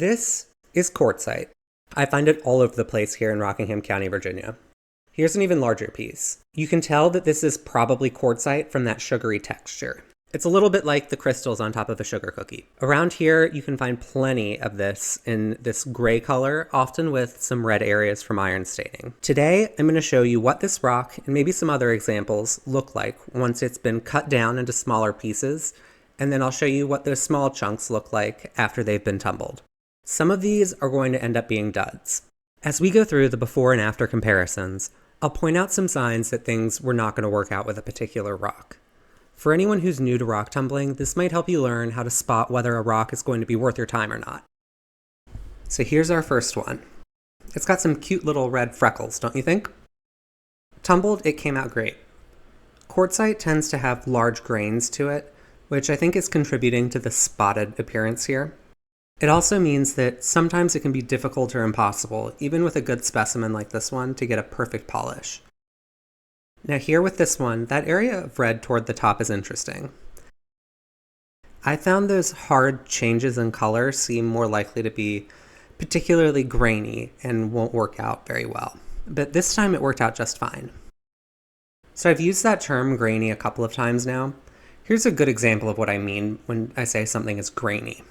This is quartzite. I find it all over the place here in Rockingham County, Virginia. Here's an even larger piece. You can tell that this is probably quartzite from that sugary texture. It's a little bit like the crystals on top of a sugar cookie. Around here, you can find plenty of this in this gray color, often with some red areas from iron staining. Today, I'm going to show you what this rock, and maybe some other examples, look like once it's been cut down into smaller pieces, and then I'll show you what those small chunks look like after they've been tumbled. Some of these are going to end up being duds. As we go through the before and after comparisons, I'll point out some signs that things were not going to work out with a particular rock. For anyone who's new to rock tumbling, this might help you learn how to spot whether a rock is going to be worth your time or not. So here's our first one. It's got some cute little red freckles, don't you think? Tumbled, it came out great. Quartzite tends to have large grains to it, which I think is contributing to the spotted appearance here. It also means that sometimes it can be difficult or impossible, even with a good specimen like this one, to get a perfect polish. Now here with this one, that area of red toward the top is interesting. I found those hard changes in color seem more likely to be particularly grainy and won't work out very well. But this time it worked out just fine. So I've used that term grainy a couple of times now. Here's a good example of what I mean when I say something is grainy.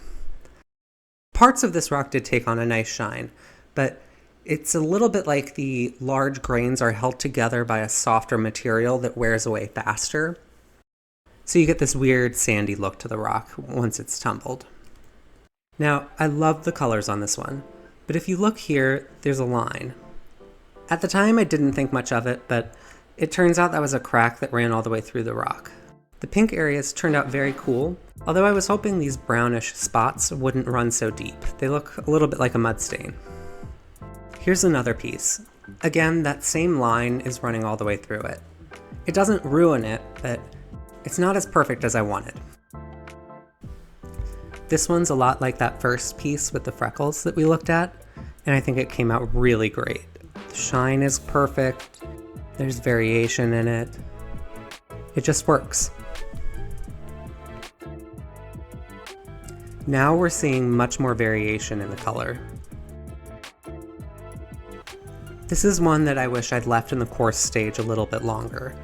Parts of this rock did take on a nice shine, but it's a little bit like the large grains are held together by a softer material that wears away faster. So you get this weird sandy look to the rock once it's tumbled. Now, I love the colors on this one, but if you look here, there's a line. At the time, I didn't think much of it, but it turns out that was a crack that ran all the way through the rock. The pink areas turned out very cool, although I was hoping these brownish spots wouldn't run so deep. They look a little bit like a mud stain. Here's another piece. Again, that same line is running all the way through it. It doesn't ruin it, but it's not as perfect as I wanted. This one's a lot like that first piece with the freckles that we looked at, and I think it came out really great. The shine is perfect, there's variation in it. It just works. Now we're seeing much more variation in the color. This is one that I wish I'd left in the coarse stage a little bit longer.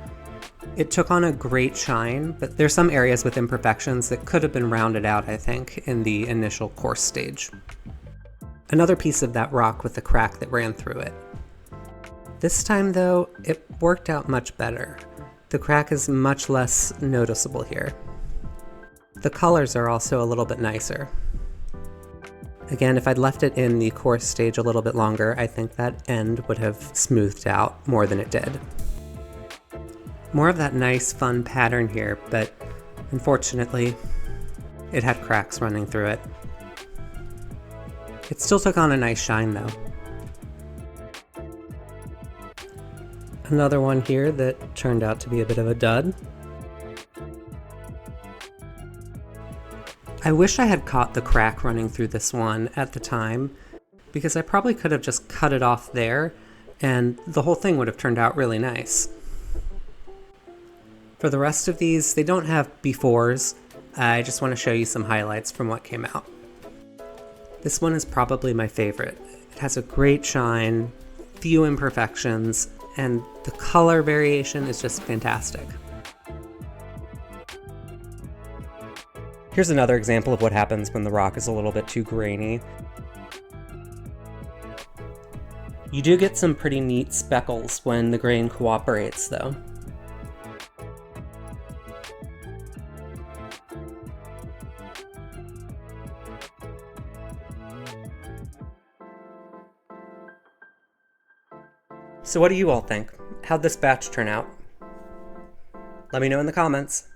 It took on a great shine, but there's some areas with imperfections that could have been rounded out, I think, in the initial coarse stage. Another piece of that rock with the crack that ran through it. This time, though, it worked out much better. The crack is much less noticeable here. The colors are also a little bit nicer. Again, if I'd left it in the coarse stage a little bit longer, I think that end would have smoothed out more than it did. More of that nice, fun pattern here, but unfortunately, it had cracks running through it. It still took on a nice shine, though. Another one here that turned out to be a bit of a dud. I wish I had caught the crack running through this one at the time, because I probably could have just cut it off there, and the whole thing would have turned out really nice. For the rest of these, they don't have befores. I just want to show you some highlights from what came out. This one is probably my favorite. It has a great shine, few imperfections, and the color variation is just fantastic. Here's another example of what happens when the rock is a little bit too grainy. You do get some pretty neat speckles when the grain cooperates, though. So what do you all think? How'd this batch turn out? Let me know in the comments.